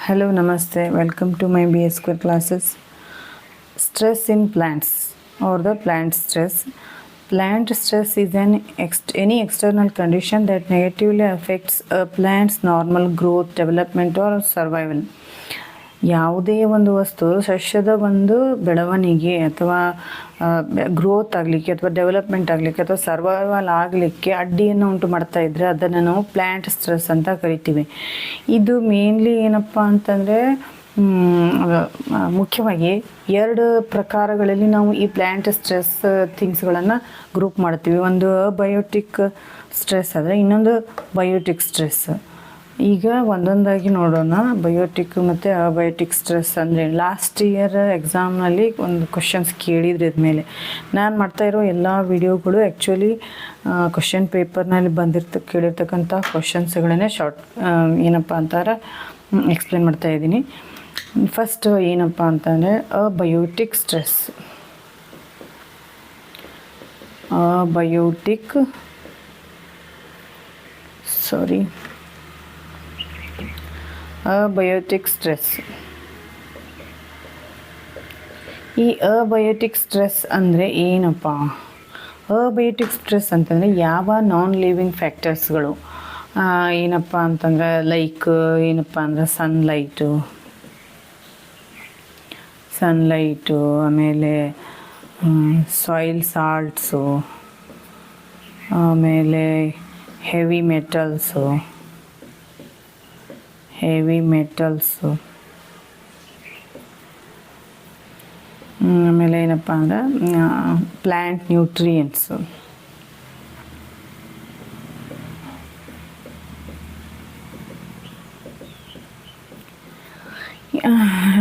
Hello, Namaste. Welcome to my BS Square classes. Stress in plants or the plant stress. Plant stress is any external condition that negatively affects a plant's normal growth, development or survival. ಯಾವುದೇ ಒಂದು ವಸ್ತು ಸಸ್ಯದ ಒಂದು ಬೆಳವಣಿಗೆ ಅಥವಾ growth ಆಗಲಿಕ್ಕೆ ಅಥವಾ development ಆಗಲಿಕ್ಕೆ ಅಥವಾ ಸರ್ವೈವಲ್ ಆಗಲಿಕ್ಕೆ ಅಡ್ಡಿಯನ್ನು ಉಂಟು ಮಾಡ್ತಾ ಇದ್ದರೆ ಅದನ್ನು ನಾವು ಪ್ಲ್ಯಾಂಟ್ ಸ್ಟ್ರೆಸ್ ಅಂತ ಕರಿತೀವಿ. ಇದು ಮೇನ್ಲಿ ಏನಪ್ಪ ಅಂತಂದರೆ ಮುಖ್ಯವಾಗಿ ಎರಡು ಪ್ರಕಾರಗಳಲ್ಲಿ ನಾವು ಈ ಪ್ಲ್ಯಾಂಟ್ ಸ್ಟ್ರೆಸ್ ಥಿಂಗ್ಸ್ಗಳನ್ನು ಗ್ರೂಪ್ ಮಾಡ್ತೀವಿ. ಒಂದು ಬಯೋಟಿಕ್ ಸ್ಟ್ರೆಸ್ ಆದರೆ ಇನ್ನೊಂದು ಬಯೋಟಿಕ್ ಸ್ಟ್ರೆಸ್. ಈಗ ಒಂದೊಂದಾಗಿ ನೋಡೋಣ. ಬಯೋಟಿಕ್ ಮತ್ತು ಅಬಯೋಟಿಕ್ ಸ್ಟ್ರೆಸ್ ಅಂದರೆ ಲಾಸ್ಟ್ ಇಯರ್ ಎಕ್ಸಾಮ್ನಲ್ಲಿ ಒಂದು ಕ್ವಶನ್ಸ್ ಕೇಳಿದ್ರು. ಇದ್ಮೇಲೆ ನಾನು ಮಾಡ್ತಾಯಿರೋ ಎಲ್ಲ ವಿಡಿಯೋಗಳು ಆ್ಯಕ್ಚುಲಿ ಕ್ವಶನ್ ಪೇಪರ್ನಲ್ಲಿ ಕೇಳಿರ್ತಕ್ಕಂಥ ಕ್ವಶನ್ಸ್ಗಳನ್ನೇ ಏನಪ್ಪ ಅಂತಾರೆ ಎಕ್ಸ್ಪ್ಲೇನ್ ಮಾಡ್ತಾಯಿದ್ದೀನಿ. ಫಸ್ಟ್ ಏನಪ್ಪ ಅಂತಂದರೆ ಅಬಯೋಟಿಕ್ ಸ್ಟ್ರೆಸ್. Abiotic stress. ಈ ಅಬಯೋಟಿಕ್ ಸ್ಟ್ರೆಸ್ ಅಂದರೆ ಏನಪ್ಪ? ಅಬಯೋಟಿಕ್ ಸ್ಟ್ರೆಸ್ ಅಂತಂದರೆ ಯಾವ ನಾನ್ ಲಿವಿಂಗ್ ಫ್ಯಾಕ್ಟರ್ಸ್ಗಳು ಏನಪ್ಪ ಅಂತಂದರೆ ಲೈಕ್ ಏನಪ್ಪ ಅಂದರೆ ಸನ್ಲೈಟು ಆಮೇಲೆ ಸಾಯಿಲ್ ಸಾಲ್ಟ್ಸು, ಆಮೇಲೆ ಹೆವಿ ಮೆಟಲ್ಸು, ಆಮೇಲೆ ಏನಪ್ಪ ಅಂದರೆ ಪ್ಲ್ಯಾಂಟ್ ನ್ಯೂಟ್ರಿಯೆಂಟ್ಸು,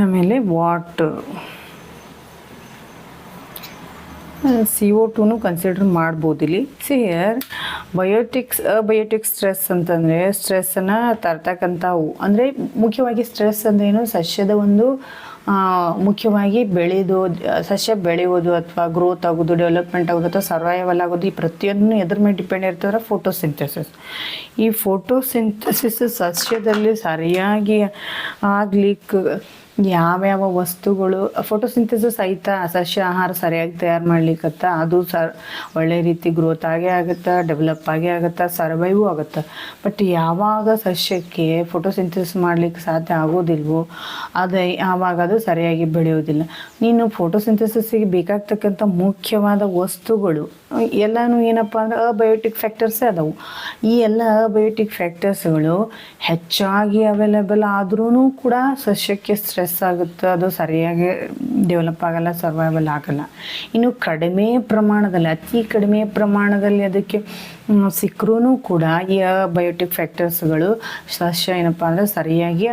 ಆಮೇಲೆ ವಾಟರ್, CO2 ಕನ್ಸಿಡರ್ ಮಾಡ್ಬೋದು ಇಲ್ಲಿ. ಅಬಯೋಟಿಕ್ ಸ್ಟ್ರೆಸ್ ಅಂತಂದರೆ ಸ್ಟ್ರೆಸ್ಸನ್ನು ತರ್ತಕ್ಕಂಥವು ಅಂದರೆ ಮುಖ್ಯವಾಗಿ ಸ್ಟ್ರೆಸ್ ಅಂದ್ರೇನು? ಸಸ್ಯದ ಒಂದು ಮುಖ್ಯವಾಗಿ ಸಸ್ಯ ಬೆಳೆಯೋದು ಅಥವಾ ಗ್ರೋತ್ ಆಗೋದು, ಡೆವಲಪ್ಮೆಂಟ್ ಆಗೋದು ಅಥವಾ ಸರ್ವೈವಲ್ ಆಗೋದು, ಈ ಪ್ರತಿಯೊಂದನ್ನು ಎದ್ರ ಮೇಲೆ ಡಿಪೆಂಡ್ ಇರ್ತದ್ರೆ ಫೋಟೋಸಿಂಥೆಸಿಸ್. ಈ ಫೋಟೋಸಿಂಥೆಸಿಸ್ ಸಸ್ಯದಲ್ಲಿ ಸರಿಯಾಗಿ ಆಗ್ಲಿಕ್ಕೆ ಯಾವ್ಯಾವ ವಸ್ತುಗಳು ಫೋಟೋಸಿಂಥೆಸಿಸ್ ಆಯ್ತಾ ಸಸ್ಯ ಆಹಾರ ಸರಿಯಾಗಿ ತಯಾರು ಮಾಡ್ಲಿಕ್ಕತ್ತ ಅದು ಒಳ್ಳೆ ರೀತಿ ಗ್ರೋತ್ ಆಗೇ ಆಗುತ್ತೆ, ಡೆವಲಪ್ ಆಗೇ ಆಗುತ್ತೆ, ಸರ್ವೈವು ಆಗುತ್ತೆ. ಬಟ್ ಯಾವಾಗ ಸಸ್ಯಕ್ಕೆ ಫೋಟೋಸಿಂಥೆಸಿಸ್ ಮಾಡ್ಲಿಕ್ಕೆ ಸಾಧ್ಯ ಆಗೋದಿಲ್ವೋ ಆವಾಗ ಅದು ಸರಿಯಾಗಿ ಬೆಳೆಯೋದಿಲ್ಲ. ನೀನು ಫೋಟೋಸಿಂಥೆಸಿಸ್ಗೆ ಬೇಕಾಗ್ತಕ್ಕಂಥ ಮುಖ್ಯವಾದ ವಸ್ತುಗಳು ಎಲ್ಲನೂ ಏನಪ್ಪ ಅಂದ್ರೆ ಅಬಯೋಟಿಕ್ ಫ್ಯಾಕ್ಟರ್ಸೇ ಅದಾವು. ಈ ಎಲ್ಲ ಅಬಯೋಟಿಕ್ ಫ್ಯಾಕ್ಟರ್ಸ್ಗಳು ಹೆಚ್ಚಾಗಿ ಅವೈಲೇಬಲ್ ಆದ್ರೂ ಕೂಡ ಸಸ್ಯಕ್ಕೆ ಸ್ಟ್ರೆಸ್ ಆಗುತ್ತೆ, ಅದು ಸರಿಯಾಗಿ ಡೆವಲಪ್ ಆಗಲ್ಲ, ಸರ್ವೈವಲ್ ಆಗಲ್ಲ. ಇನ್ನು ಕಡಿಮೆ ಪ್ರಮಾಣದಲ್ಲಿ, ಅತಿ ಕಡಿಮೆ ಪ್ರಮಾಣದಲ್ಲಿ ಅದಕ್ಕೆ ಸಿಕ್ಕರೂ ಕೂಡ ಈ ಬಯೋಟಿಕ್ ಫ್ಯಾಕ್ಟರ್ಸ್ಗಳು ಸಸ್ಯ ಏನಪ್ಪ ಅಂದರೆ ಸರಿಯಾಗಿ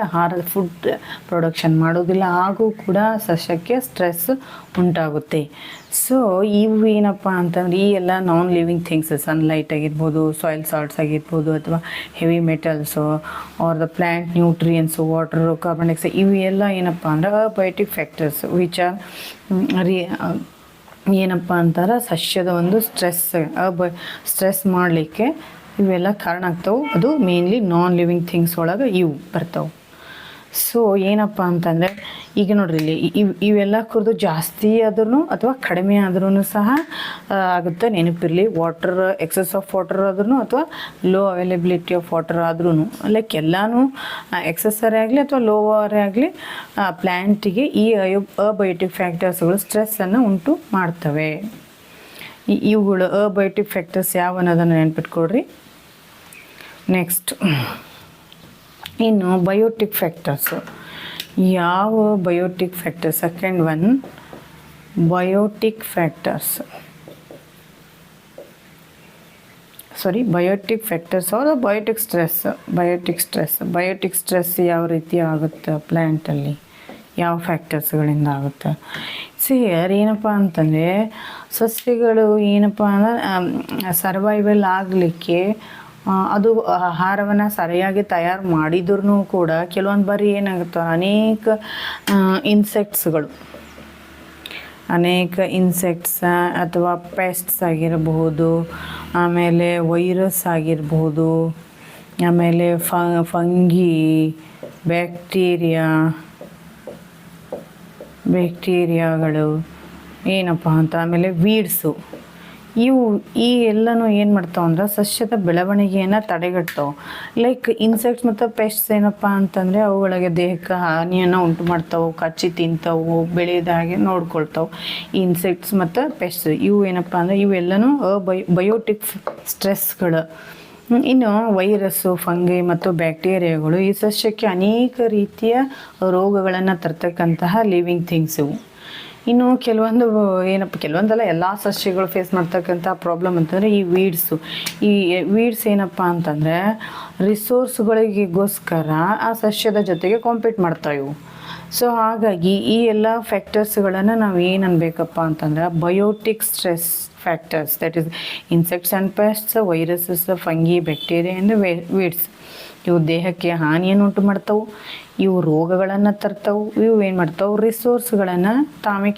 ಫುಡ್ ಪ್ರೊಡಕ್ಷನ್ ಮಾಡೋದಿಲ್ಲ, ಹಾಗೂ ಕೂಡ ಸಸ್ಯಕ್ಕೆ ಸ್ಟ್ರೆಸ್ ಉಂಟಾಗುತ್ತೆ. ಸೊ ಇವು ಏನಪ್ಪ ಅಂತಂದರೆ ಈ ಎಲ್ಲ ನಾನ್ ಲಿವಿಂಗ್ ಥಿಂಗ್ಸ್, ಸನ್ಲೈಟ್ ಆಗಿರ್ಬೋದು, ಸಾಯಿಲ್ ಸಾಲ್ಟ್ಸ್ ಆಗಿರ್ಬೋದು, ಅಥವಾ heavy metals are the plant nutrients, water, carbon dioxide, ಇವು ಎಲ್ಲ ಏನಪ್ಪ ಅಂದ್ರೆ ಅಬಯೋಟಿಕ್ ಫ್ಯಾಕ್ಟರ್ಸ್ ವಿಚ್ ಆರ್ ಏನಪ್ಪ ಅಂತಾರೆ ಸಸ್ಯದ ಒಂದು ಸ್ಟ್ರೆಸ್ ಮಾಡಲಿಕ್ಕೆ ಇವೆಲ್ಲ ಕಾರಣ ಆಗ್ತಾವೆ. ಅದು ಮೇನ್ಲಿ ನಾನ್ ಲಿವಿಂಗ್ ಥಿಂಗ್ಸ್ ಒಳಗೆ ಇವು ಬರ್ತಾವೆ. ಸೊ ಏನಪ್ಪ ಅಂತಂದರೆ ಈಗ ನೋಡ್ರಿ ಇಲ್ಲಿ ಇವೆಲ್ಲ ಕುರಿದು ಜಾಸ್ತಿ ಆದ್ರೂ ಅಥವಾ ಕಡಿಮೆ ಆದ್ರೂ ಸಹ ಆಗುತ್ತೆ. ನೆನಪಿರಲಿ, ವಾಟರ್ ಎಕ್ಸಸ್ ಆಫ್ ವಾಟರ್ ಆದ್ರೂ ಅಥವಾ ಲೋ ಅವೈಲಬಿಲಿಟಿ ಆಫ್ ವಾಟರ್ ಆದ್ರೂ ಲೈಕ್ ಎಲ್ಲನೂ ಎಕ್ಸಸ್ಸರೇ ಆಗಲಿ ಅಥವಾ ಲೋವರೇ ಆಗಲಿ ಪ್ಲ್ಯಾಂಟಿಗೆ ಈ ಅಬಯೋಟಿಕ್ ಫ್ಯಾಕ್ಟರ್ಸ್ಗಳು ಸ್ಟ್ರೆಸ್ಸನ್ನು ಉಂಟು ಮಾಡ್ತವೆ. ಇವುಗಳು ಅಬಯೋಟಿಕ್ ಫ್ಯಾಕ್ಟರ್ಸ್ ಯಾವ ಅನ್ನೋದನ್ನು ನೆನ್ಪಿಟ್ಕೊಡ್ರಿ. ನೆಕ್ಸ್ಟ್ ಇನ್ನು ಬಯೋಟಿಕ್ ಫ್ಯಾಕ್ಟರ್ಸು. ಯಾವ biotic factors? Second one biotic factors or biotic stress ಯಾವ ರೀತಿ ಆಗುತ್ತೆ ಪ್ಲ್ಯಾಂಟಲ್ಲಿ, ಯಾವ ಫ್ಯಾಕ್ಟರ್ಸ್ಗಳಿಂದ ಆಗುತ್ತೆ? ಏನಪ್ಪ ಅಂತಂದರೆ ಸಸ್ಯಗಳು ಏನಪ್ಪ ಅಂದ್ರೆ ಸರ್ವೈವಲ್ ಆಗಲಿಕ್ಕೆ ಅದು ಆಹಾರವನ್ನು ಸರಿಯಾಗಿ ತಯಾರು ಮಾಡಿದ್ರೂ ಕೂಡ ಕೆಲವೊಂದು ಬಾರಿ ಏನಾಗುತ್ತೆ, ಅನೇಕ ಇನ್ಸೆಕ್ಟ್ಸ್ ಅಥವಾ ಪೆಸ್ಟ್ಸ್ ಆಗಿರಬಹುದು, ಆಮೇಲೆ ವೈರಸ್ ಆಗಿರ್ಬೋದು, ಆಮೇಲೆ ಫಂಗಿ ಬ್ಯಾಕ್ಟೀರಿಯಾಗಳು ಏನಪ್ಪ ಅಂತ. ಆಮೇಲೆ ವೀಡ್ಸು, ಈ ಎಲ್ಲನೂ ಏನು ಮಾಡ್ತಾವೆ ಅಂದ್ರೆ ಸಸ್ಯದ ಬೆಳವಣಿಗೆಯನ್ನು ತಡೆಗಟ್ತಾವೆ. ಲೈಕ್ ಇನ್ಸೆಕ್ಟ್ಸ್ ಮತ್ತು ಪೆಸ್ಟ್ಸ್ ಏನಪ್ಪ ಅಂತಂದರೆ ಅವುಗಳಿಗೆ ದೇಹಕ್ಕೆ ಹಾನಿಯನ್ನು ಉಂಟು ಮಾಡ್ತಾವೆ, ಕಚ್ಚಿ ತಿಂತಾವು, ಬೆಳೆಯದ ಹಾಗೆ ನೋಡ್ಕೊಳ್ತಾವೆ. ಈ ಇನ್ಸೆಕ್ಟ್ಸ್ ಮತ್ತು ಪೆಸ್ಟ್ಸ್ ಇವು ಏನಪ್ಪ ಅಂದರೆ ಇವೆಲ್ಲನೂ ಬಯೋಟಿಕ್ ಸ್ಟ್ರೆಸ್ಗಳು. ಇನ್ನು ವೈರಸ್ಸು, ಫಂಗೈ ಮತ್ತು ಬ್ಯಾಕ್ಟೀರಿಯಾಗಳು ಈ ಸಸ್ಯಕ್ಕೆ ಅನೇಕ ರೀತಿಯ ರೋಗಗಳನ್ನು ತರ್ತಕ್ಕಂತಹ ಲಿವಿಂಗ್ ಥಿಂಗ್ಸ್ ಇವು. ಇನ್ನು ಕೆಲವೊಂದಲ್ಲ ಎಲ್ಲ ಸಸ್ಯಗಳು ಫೇಸ್ ಮಾಡ್ತಕ್ಕಂಥ ಪ್ರಾಬ್ಲಮ್ ಅಂತಂದರೆ ಈ ವೀಡ್ಸ್ ಏನಪ್ಪ ಅಂತಂದರೆ ರಿಸೋರ್ಸ್ಗಳಿಗೋಸ್ಕರ ಆ ಸಸ್ಯದ ಜೊತೆಗೆ ಕಾಂಪೀಟ್ ಮಾಡ್ತಾವೆ ಇವು. ಸೊ ಹಾಗಾಗಿ ಈ ಎಲ್ಲ ಫ್ಯಾಕ್ಟರ್ಸ್ಗಳನ್ನು ನಾವು ಏನು ಅನ್ಬೇಕಪ್ಪ ಅಂತಂದ್ರೆ biotic stress factors, that is insects and pests, viruses, fungi, bacteria and weeds. ಇವು ದೇಹಕ್ಕೆ ಹಾನಿಯನ್ನು ಉಂಟು ಮಾಡ್ತಾವೆ, ಇವು ರೋಗಗಳನ್ನು ತರ್ತಾವೆ, ಇವು ಏನು ಮಾಡ್ತಾವೆ ರಿಸೋರ್ಸ್ಗಳನ್ನು ತಾವೇ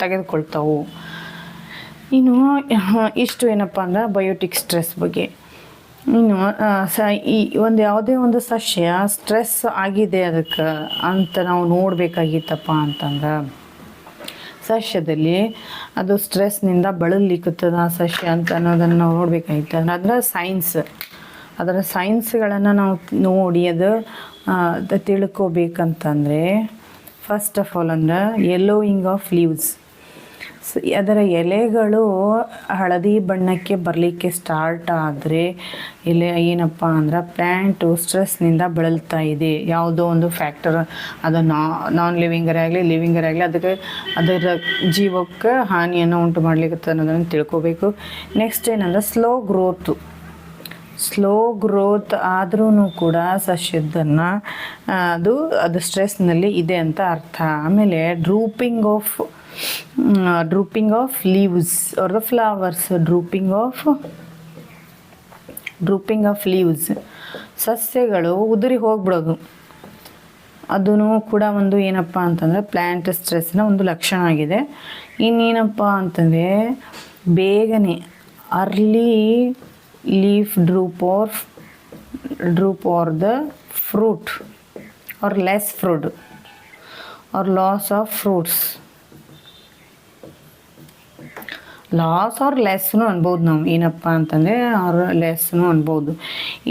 ತೆಗೆದುಕೊಳ್ತಾವೆ. ಇನ್ನು ಇಷ್ಟು ಏನಪ್ಪ ಅಂದ್ರೆ ಬಯೋಟಿಕ್ ಸ್ಟ್ರೆಸ್ ಬಗ್ಗೆ. ಇನ್ನು ಯಾವುದೇ ಒಂದು ಸಸ್ಯ ಸ್ಟ್ರೆಸ್ ಆಗಿದೆ ಅದಕ್ಕೆ ಅಂತ ನಾವು ನೋಡಬೇಕಾಗಿತ್ತಪ್ಪ ಅಂತಂದ್ರೆ ಸಸ್ಯದಲ್ಲಿ ಅದು ಸ್ಟ್ರೆಸ್ನಿಂದ ಬಳಲಿಕ್ಕತ್ತದ ಆ ಸಸ್ಯ ಅಂತ ಅನ್ನೋದನ್ನು ನಾವು ನೋಡಬೇಕಾಗಿತ್ತು. ಅಂದ್ರೆ ಅದರ ಸೈನ್ಸ್ಗಳನ್ನು ನಾವು ನೋಡಿ ಅದು ತಿಳ್ಕೊಬೇಕಂತಂದರೆ ಫಸ್ಟ್ ಆಫ್ ಆಲ್ ಅಂದ್ರೆ ಯೆಲ್ಲೋಯಿಂಗ್ ಆಫ್ ಲೀವ್ಸ್. ಅದರ ಎಲೆಗಳು ಹಳದಿ ಬಣ್ಣಕ್ಕೆ ಬರಲಿಕ್ಕೆ ಸ್ಟಾರ್ಟ್ ಆದರೆ ಏನಪ್ಪ ಅಂದ್ರೆ ಪ್ಲ್ಯಾಂಟು ಸ್ಟ್ರೆಸ್ನಿಂದ ಬಳಲ್ತಾ ಇದೆ. ಯಾವುದೋ ಒಂದು ಫ್ಯಾಕ್ಟರ್, ಅದು ನಾನ್ ಲಿವಿಂಗರಾಗಲಿ ಅದರ ಜೀವಕ್ಕೆ ಹಾನಿಯನ್ನು ಉಂಟು ಮಾಡ್ಲಿಕ್ಕೆ ಅನ್ನೋದನ್ನು ತಿಳ್ಕೊಬೇಕು. ನೆಕ್ಸ್ಟ್ ಏನಂದ್ರೆ ಸ್ಲೋ ಗ್ರೋತ್ ಆದ್ರೂ ಕೂಡ ಸಸ್ಯದನ್ನು ಅದು ಸ್ಟ್ರೆಸ್ನಲ್ಲಿ ಇದೆ ಅಂತ ಅರ್ಥ. ಆಮೇಲೆ drooping of leaves are the flowers. Drooping of leaves ಸಸ್ಯಗಳು ಉದುರಿ ಹೋಗ್ಬಿಡೋದು, ಅದೂ ಕೂಡ ಒಂದು ಏನಪ್ಪ ಅಂತಂದರೆ ಪ್ಲ್ಯಾಂಟ್ ಸ್ಟ್ರೆಸ್ನ ಒಂದು ಲಕ್ಷಣ ಆಗಿದೆ. ಇನ್ನೇನಪ್ಪ ಅಂತಂದರೆ ಬೇಗನೆ early leaf drop or the fruit or less fruit or loss of fruits. Loss or ಲೆಸ್ನು ಅನ್ಬೋದು ನಾವು, ಏನಪ್ಪ ಅಂತಂದರೆ ಆರ್ ಲೆಸ್ನು ಅನ್ಬೋದು.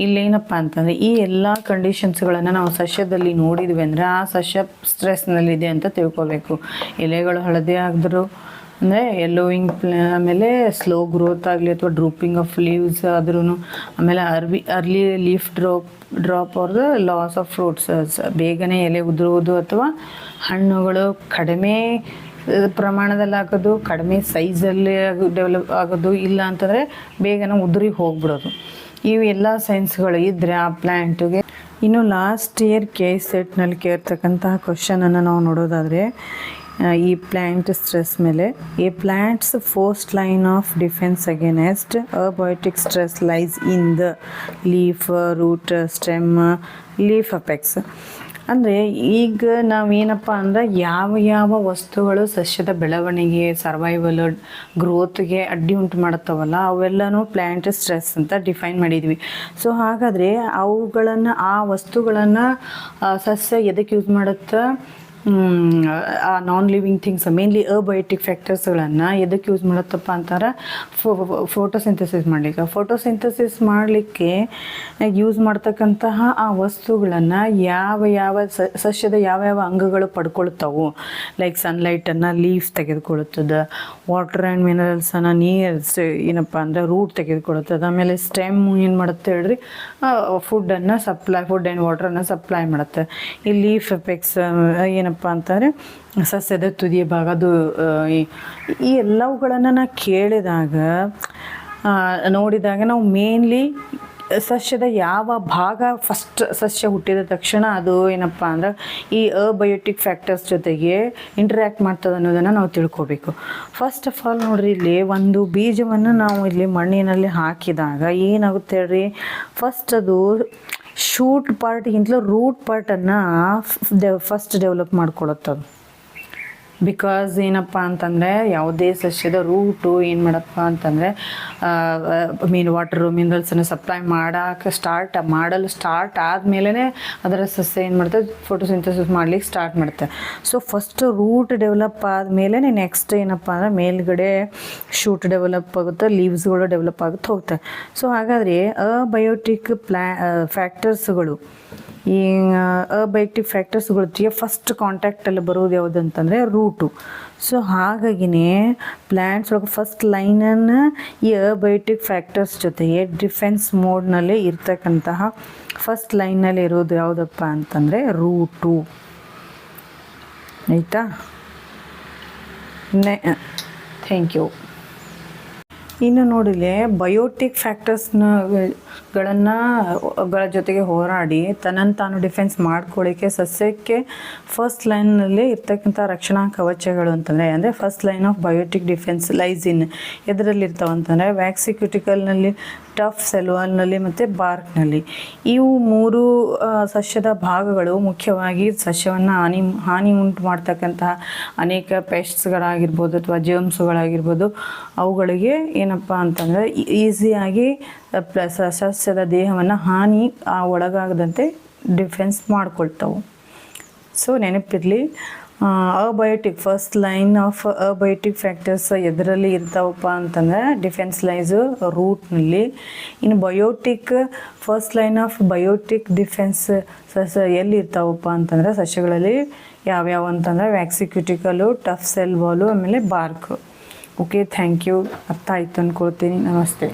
ಇಲ್ಲೇನಪ್ಪ ಅಂತಂದರೆ ಈ ಎಲ್ಲ ಕಂಡೀಷನ್ಸ್ಗಳನ್ನು ನಾವು ಸಸ್ಯದಲ್ಲಿ ನೋಡಿದ್ವಿ ಅಂದರೆ ಆ ಸಸ್ಯ ಸ್ಟ್ರೆಸ್ನಲ್ಲಿದೆ ಅಂತ ತಿಳ್ಕೊಬೇಕು. ಎಲೆಗಳು ಹಳದಿ ಆಗಿದ್ರು ಅಂದರೆ ಯೆಲ್ಲೋಯಿಂಗ್, ಆಮೇಲೆ ಸ್ಲೋ ಗ್ರೋತ್ ಆಗಲಿ ಅಥವಾ ಡ್ರೂಪಿಂಗ್ ಆಫ್ ಲೀವ್ಸ್ ಆದ್ರೂ, ಆಮೇಲೆ early leaf drop are the loss of fruits, ಬೇಗನೆ ಎಲೆ ಉದುರುವುದು ಅಥವಾ ಹಣ್ಣುಗಳು ಕಡಿಮೆ ಪ್ರಮಾಣದಲ್ಲಿ ಆಗೋದು, ಕಡಿಮೆ ಸೈಜಲ್ಲಿ ಡೆವಲಪ್ ಆಗೋದು, ಇಲ್ಲ ಅಂತಂದರೆ ಬೇಗನೆ ಉದುರಿ ಹೋಗ್ಬಿಡೋದು. ಇವೆಲ್ಲ ಸೈನ್ಸ್ಗಳು ಇದ್ದರೆ ಆ ಪ್ಲ್ಯಾಂಟಿಗೆ. ಇನ್ನು ಲಾಸ್ಟ್ ಇಯರ್ KSET ಕೇಳ್ತಕ್ಕಂತಹ ಕ್ವಶನನ್ನು ನಾವು ನೋಡೋದಾದರೆ ಈ ಪ್ಲ್ಯಾಂಟ್ ಸ್ಟ್ರೆಸ್ ಮೇಲೆ, a plants first line of defence against abiotic stress lies in the leaf, root, stem, leaf apex. ಅಂದರೆ ಈಗ ನಾವೇನಪ್ಪ ಅಂದ್ರೆ ಯಾವ ವಸ್ತುಗಳು ಸಸ್ಯದ ಬೆಳವಣಿಗೆ, ಸರ್ವೈವಲ್, ಗ್ರೋತ್ಗೆ ಅಡ್ಡಿ ಉಂಟು ಮಾಡುತ್ತವಲ್ಲ ಅವೆಲ್ಲನೂ ಪ್ಲ್ಯಾಂಟ್ ಸ್ಟ್ರೆಸ್ ಅಂತ ಡಿಫೈನ್ ಮಾಡಿದ್ವಿ. ಸೊ ಹಾಗಾದರೆ ಆ ವಸ್ತುಗಳನ್ನು ಸಸ್ಯ ಎದಕ್ಕೆ ಯೂಸ್ ಮಾಡುತ್ತೆ? ಆ non living things, mainly abiotic ಫ್ಯಾಕ್ಟರ್ಸ್ಗಳನ್ನು ಎದಕ್ಕೆ ಯೂಸ್ ಮಾಡುತ್ತಪ್ಪ ಅಂತಾರೆ? ಫೋಟೋಸಿಂಥಸಿಸ್ ಮಾಡಲಿಕ್ಕೆ ಯೂಸ್ ಮಾಡ್ತಕ್ಕಂತಹ ಆ ವಸ್ತುಗಳನ್ನು ಯಾವ ಸಸ್ಯದ ಯಾವ ಅಂಗಗಳು ಪಡ್ಕೊಳ್ತಾವು. ಲೈಕ್ ಸನ್ಲೈಟನ್ನು ಲೀವ್ಸ್ ತೆಗೆದುಕೊಳ್ಳುತ್ತದೆ, ವಾಟರ್ ಆ್ಯಂಡ್ ಮಿನರಲ್ಸನ್ನು ಏನಪ್ಪ ಅಂದರೆ ರೂಟ್ ತೆಗೆದುಕೊಳ್ಳುತ್ತದೆ. ಆಮೇಲೆ ಸ್ಟೆಮ್ ಏನು ಮಾಡುತ್ತೆ ಹೇಳ್ರಿ, ಫುಡ್ ಆ್ಯಂಡ್ ವಾಟರನ್ನು ಸಪ್ಲೈ ಮಾಡುತ್ತೆ. ಈ ಲೀಫ್ ಎಫೆಕ್ಟ್ಸ್ ಏನಪ್ಪ ಅಂತಂದರೆ ಸಸ್ಯದ ತುದಿಯ ಭಾಗ, ಅದು ಈ ಎಲ್ಲವುಗಳನ್ನು ನೋಡಿದಾಗ ನಾವು ಮೇನ್ಲಿ ಸಸ್ಯದ ಯಾವ ಭಾಗ ಫಸ್ಟ್ ಸಸ್ಯ ಹುಟ್ಟಿದ ತಕ್ಷಣ ಅದು ಏನಪ್ಪ ಅಂದ್ರೆ ಈ ಅಬಯೋಟಿಕ್ ಫ್ಯಾಕ್ಟರ್ಸ್ ಜೊತೆಗೆ ಇಂಟ್ರ್ಯಾಕ್ಟ್ ಮಾಡ್ತದೆ ಅನ್ನೋದನ್ನು ನಾವು ತಿಳ್ಕೊಬೇಕು. ಫಸ್ಟ್ ಆಫ್ ಆಲ್ ನೋಡ್ರಿ, ಇಲ್ಲಿ ಒಂದು ಬೀಜವನ್ನು ನಾವು ಇಲ್ಲಿ ಮಣ್ಣಿನಲ್ಲಿ ಹಾಕಿದಾಗ ಏನಾಗುತ್ತೆ ಹೇಳ್ರಿ, ಫಸ್ಟ್ ಅದು ಶೂಟ್ ಪಾರ್ಟ್ಗಿಂತಲೂ ರೂಟ್ ಪಾರ್ಟನ್ನು ಫಸ್ಟ್ ಡೆವಲಪ್ ಮಾಡ್ಕೊಳುತ್ತದು. ಬಿಕಾಸ್ ಏನಪ್ಪ ಅಂತಂದರೆ ಯಾವುದೇ ಸಸ್ಯದ ರೂಟು ಏನು ಮಾಡಪ್ಪ ಅಂತಂದರೆ ವಾಟರು ಮಿನರಲ್ಸನ್ನು ಸಪ್ಲೈ ಮಾಡಲು ಸ್ಟಾರ್ಟ್ ಆದಮೇಲೆ ಅದರ ಸಸ್ಯ ಏನು ಮಾಡುತ್ತೆ ಫೋಟೋಸಿಂಥಸಿಸ್ ಮಾಡ್ಲಿಕ್ಕೆ ಸ್ಟಾರ್ಟ್ ಮಾಡುತ್ತೆ. ಸೊ ಫಸ್ಟ್ ರೂಟ್ ಡೆವಲಪ್ ಆದಮೇಲೆ ನೆಕ್ಸ್ಟ್ ಏನಪ್ಪ ಅಂದರೆ ಮೇಲ್ಗಡೆ ಶೂಟ್ ಡೆವಲಪ್ ಆಗುತ್ತೆ, ಲೀವ್ಸ್ಗಳು ಡೆವಲಪ್ ಆಗುತ್ತೆ ಹೋಗ್ತವೆ. ಸೊ ಹಾಗಾದರೆ ಅಬಯೋಟಿಕ್ ಫ್ಯಾಕ್ಟರ್ಸ್ಗಳು ಈ ಅಬಯೋಟಿಕ್ ಫ್ಯಾಕ್ಟರ್ಸ್ಗಳ ಜೊತೆಗೆ ಫಸ್ಟ್ ಕಾಂಟ್ಯಾಕ್ಟಲ್ಲಿ ಬರೋದು ಯಾವುದು ಅಂತಂದರೆ ರೂಟು. ಸೊ ಹಾಗಾಗಿನೇ ಪ್ಲ್ಯಾಂಟ್ಸ್ ಒಳಗೆ ಫಸ್ಟ್ ಲೈನನ್ನು ಈ ಅಬಯೋಟಿಕ್ ಫ್ಯಾಕ್ಟರ್ಸ್ ಜೊತೆಗೆ ಡಿಫೆನ್ಸ್ ಮೋಡ್ನಲ್ಲಿ ಇರ್ತಕ್ಕಂತಹ ಫಸ್ಟ್ ಲೈನಲ್ಲಿ ಇರೋದು ಯಾವುದಪ್ಪ ಅಂತಂದರೆ ರೂಟು. ಆಯಿತಾ? Thank you. ಇನ್ನು ನೋಡಿಲೆ ಬಯೋಟಿಕ್ ಗಳ ಜೊತೆಗೆ ಹೋರಾಡಿ ತನ್ನನ್ನು ತಾನು ಡಿಫೆನ್ಸ್ ಮಾಡ್ಕೊಳ್ಳಿಕ್ಕೆ ಸಸ್ಯಕ್ಕೆ ಫಸ್ಟ್ ಲೈನ್ನಲ್ಲಿ ಇರ್ತಕ್ಕಂಥ ರಕ್ಷಣಾ ಕವಚಗಳು ಅಂತಂದರೆ ಅಂದರೆ first line of biotic defence lies in ಎದರಲ್ಲಿ ಇರ್ತಾವೆ ಅಂತಂದರೆ ವ್ಯಾಕ್ಸಿಕ್ಯುಟಿಕಲ್ನಲ್ಲಿ, ಟಫ್ ಸೆಲ್ವಾಲ್ನಲ್ಲಿ ಮತ್ತು ಬಾರ್ಕ್ನಲ್ಲಿ. ಇವು ಮೂರು ಸಸ್ಯದ ಭಾಗಗಳು ಮುಖ್ಯವಾಗಿ ಸಸ್ಯವನ್ನು ಹಾನಿ ಉಂಟು ಮಾಡ್ತಕ್ಕಂತಹ ಅನೇಕ ಪೆಸ್ಟ್ಸ್ಗಳಾಗಿರ್ಬೋದು ಅಥವಾ ಜರ್ಮ್ಸ್ಗಳಾಗಿರ್ಬೋದು ಅವುಗಳಿಗೆ ಏನಪ್ಪ ಅಂತಂದರೆ ಈಸಿಯಾಗಿ ಸಸ್ಯದ ದೇಹವನ್ನು ಹಾನಿ ಒಳಗಾಗದಂತೆ ಡಿಫೆನ್ಸ್ ಮಾಡ್ಕೊಳ್ತಾವೆ. ಸೊ ನೆನಪಿರಲಿ, abiotic first line of abiotic factors ಎದರಲ್ಲಿ ಇರ್ತಾವಪ್ಪ ಅಂತಂದರೆ ಡಿಫೆನ್ಸ್ ಲೈಸು ರೂಟ್ನಲ್ಲಿ. ಇನ್ನು biotic first line of biotic defence ಸಸ್ಯ ಎಲ್ಲಿ ಇರ್ತಾವಪ್ಪ ಅಂತಂದರೆ ಸಸ್ಯಗಳಲ್ಲಿ ಯಾವ್ಯಾವ ಅಂತಂದರೆ ವ್ಯಾಕ್ಸಿಕ್ಯುಟಿಕಲು, ಟಫ್ ಸೆಲ್ ವಾಲು, ಆಮೇಲೆ ಬಾರ್ಕ್. Okay, thank you. ಅರ್ಥ ಆಯ್ತು ಅಂದ್ಕೊಳ್ತೀನಿ. ನಮಸ್ತೆ.